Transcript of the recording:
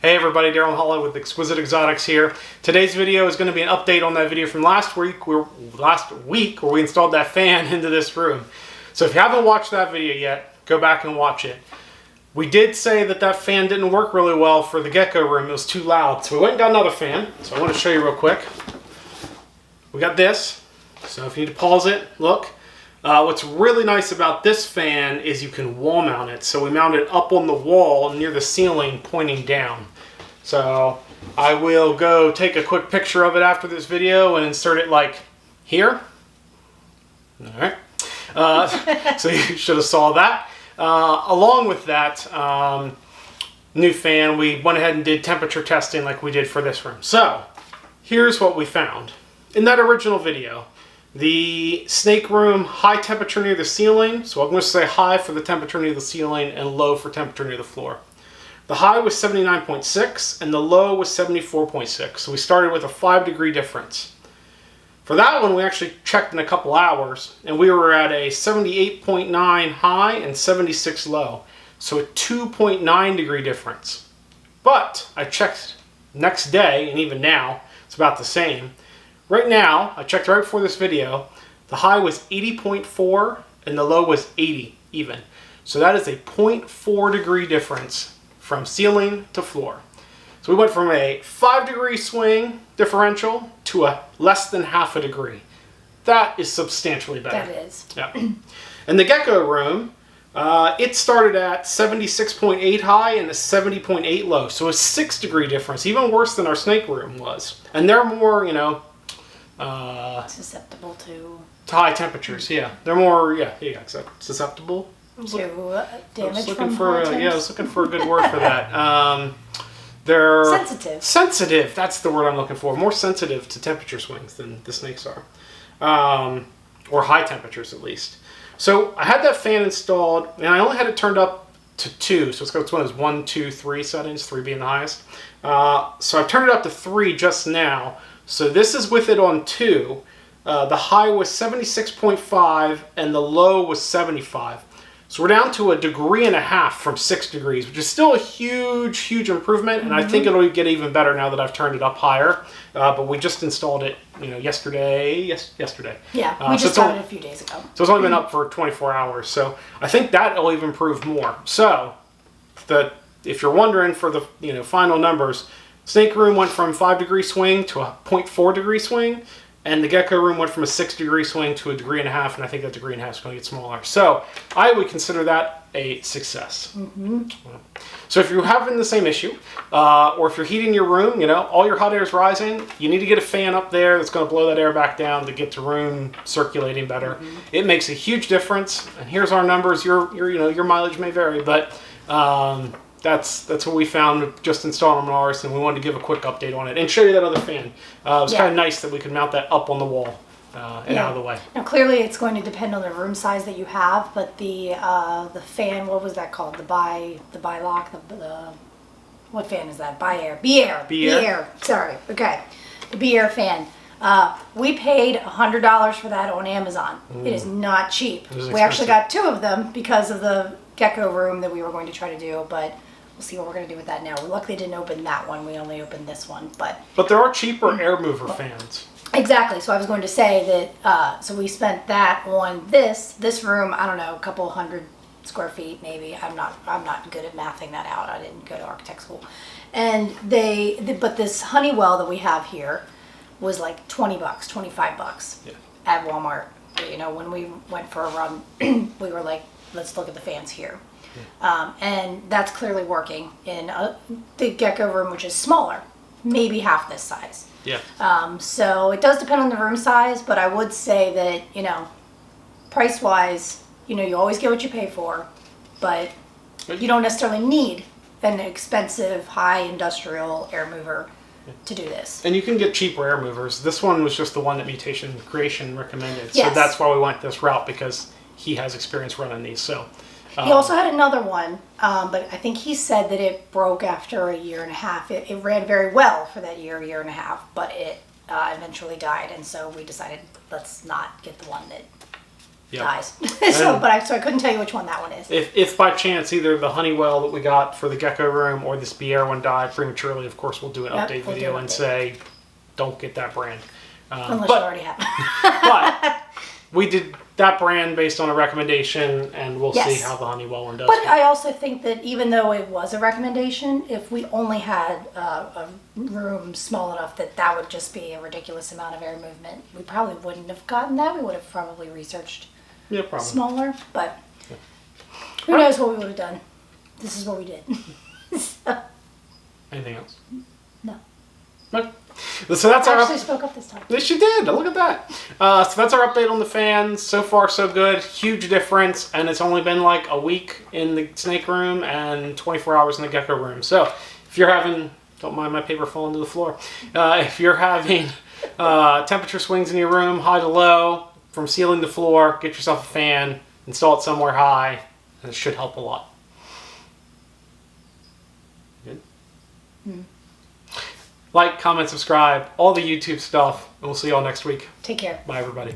Hey everybody, Daryl Hollow with Exquisite Exotics here. Today's video is going to be an update on that video from last week where we installed that fan into this room. So if you haven't watched that video yet, go back and watch it. We did say that that fan didn't work really well for the gecko room. It was too loud. So we went and got another fan. So I want to show you real quick. We got this. So if you need to pause it, look. What's really nice about this fan is you can wall mount it. So we mount it up on the wall near the ceiling pointing down. So I will go take a quick picture of it after this video and insert it like here. Alright. So you should have saw that. Along with that new fan, we went ahead and did temperature testing like we did for this room. So here's what we found. In that original video, the snake room, high temperature near the ceiling. So I'm going to say high for the temperature near the ceiling and low for temperature near the floor. The high was 79.6 and the low was 74.6. So we started with a 5-degree difference. For that one, we actually checked in a couple hours and we were at a 78.9 high and 76 low. So a 2.9 degree difference. But I checked next day and even now, it's about the same. Right now, I checked right before this video, the high was 80.4 and the low was 80 even. So that is a 0.4 degree difference from ceiling to floor. So we went from a 5-degree swing differential to a less than half a degree. That is substantially better. That is. Yeah. In the gecko room, it started at 76.8 high and a 70.8 low. So a 6-degree difference, even worse than our snake room was. And they're more, you know, susceptible to high temperatures. Yeah, they're more susceptible to damage from high temps. I was looking for a good word for that. They're sensitive. That's the word I'm looking for. More sensitive to temperature swings than the snakes are, or high temperatures at least. So I had that fan installed and I only had it turned up to 2, so it's one of those 1, 2, 3 settings, 3 being the highest. So I've turned it up to 3 just now. So this is with it on 2. The high was 76.5 and the low was 75. So we're down to 1.5 degrees from 6 degrees, which is still a huge, huge improvement. And I think it'll get even better now that I've turned it up higher. But we just installed it, yesterday. Yeah, we just got it a few days ago. So it's only been up for 24 hours. So I think that'll even improve more. So if you're wondering for the final numbers, snake room went from 5-degree swing to a 0.4 degree swing, and the gecko room went from a 6-degree swing to 1.5 degrees, and I think that 1.5 degrees is going to get smaller. So I would consider that a success. So if you're having the same issue, or if you're heating your room, all your hot air is rising, you need to get a fan up there that's going to blow that air back down to get the room circulating better. It makes a huge difference. And here's our numbers. Your mileage may vary, but that's what we found just installing on ours, and we wanted to give a quick update on it and show you that other fan. It was kind of nice that we could mount that up on the wall and out of the way. Now clearly it's going to depend on the room size that you have, but the fan, what was that called? The Bi-Lock, what fan is that? B-Air. Sorry. Okay. The B-Air fan. We paid $100 for that on Amazon. It is not cheap. We actually got 2 of them because of the gecko room that we were going to try to do, but we'll see what we're going to do with that now. We luckily didn't open that one. We only opened this one. But there are cheaper air mover fans. Exactly. So I was going to say that, so we spent that on this room, I don't know, a couple hundred square feet maybe. I'm not good at mathing that out. I didn't go to architect school. And but this Honeywell that we have here was like $20, $25 at Walmart. When we went for a run, we were like, let's look at the fans here. And that's clearly working in the gecko room, which is smaller, maybe half this size. Yeah. So it does depend on the room size, but I would say that, price-wise, you always get what you pay for, but you don't necessarily need an expensive, high industrial air mover to do this. And you can get cheaper air movers. This one was just the one that Mutation Creation recommended. Yes. So that's why we went this route, because he has experience running these. So he also had another one, but I think he said that it broke after 1.5 years. It ran very well for that 1.5 years, but it eventually died, and so we decided let's not get the one that Yep. dies. So I couldn't tell you which one that one is. If by chance either the Honeywell that we got for the gecko room or this Bière one died prematurely, of course we'll do an update we'll do video an and update. say, don't get that brand. Unless you already have. But we did that brand based on a recommendation, and we'll see Yes. how the Honeywell one does. But I also think that even though it was a recommendation, if we only had a room small enough that would just be a ridiculous amount of air movement, we probably wouldn't have gotten that. We would have probably researched Yeah, probably. smaller, but who knows what we would have done. This is what we did. So, Anything else? no. Okay. So that's I our... actually spoke up this time. Yes, you did. Look at that. So that's our update on the fans. So far, so good. Huge difference, and it's only been like a week in the snake room and 24 hours in the gecko room. So if you're having... Don't mind my paper falling to the floor. If you're having temperature swings in your room, high to low, from ceiling to floor, get yourself a fan, install it somewhere high, and it should help a lot. Good? Like, comment, subscribe, all the YouTube stuff, and we'll see y'all next week. Take care. Bye, everybody.